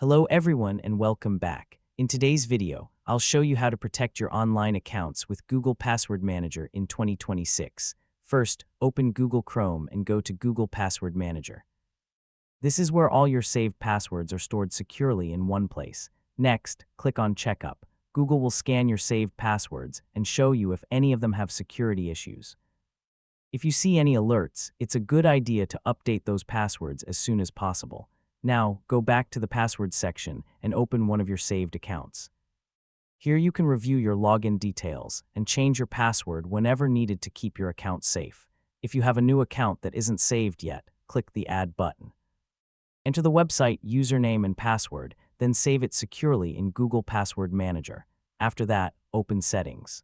Hello everyone and welcome back. In today's video, I'll show you how to protect your online accounts with Google Password Manager in 2026. First, open Google Chrome and go to Google Password Manager. This is where all your saved passwords are stored securely in one place. Next, click on Checkup. Google will scan your saved passwords and show you if any of them have security issues. If you see any alerts, it's a good idea to update those passwords as soon as possible. Now, go back to the passwords section and open one of your saved accounts. Here you can review your login details and change your password whenever needed to keep your account safe. If you have a new account that isn't saved yet, click the Add button. Enter the website username and password, then save it securely in Google Password Manager. After that, open Settings.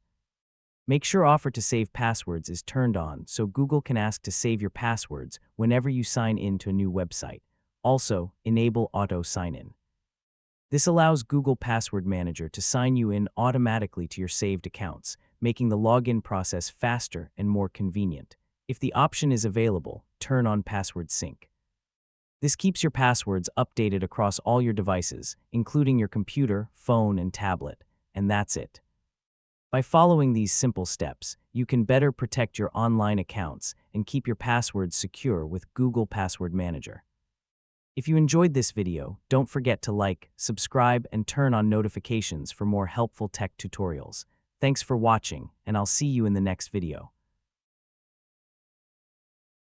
Make sure Offer to Save Passwords is turned on so Google can ask to save your passwords whenever you sign in to a new website. Also, enable Auto Sign-In. This allows Google Password Manager to sign you in automatically to your saved accounts, making the login process faster and more convenient. If the option is available, turn on Password Sync. This keeps your passwords updated across all your devices, including your computer, phone, and tablet. And that's it. By following these simple steps, you can better protect your online accounts and keep your passwords secure with Google Password Manager. If you enjoyed this video, don't forget to like, subscribe, and turn on notifications for more helpful tech tutorials. Thanks for watching, and I'll see you in the next video.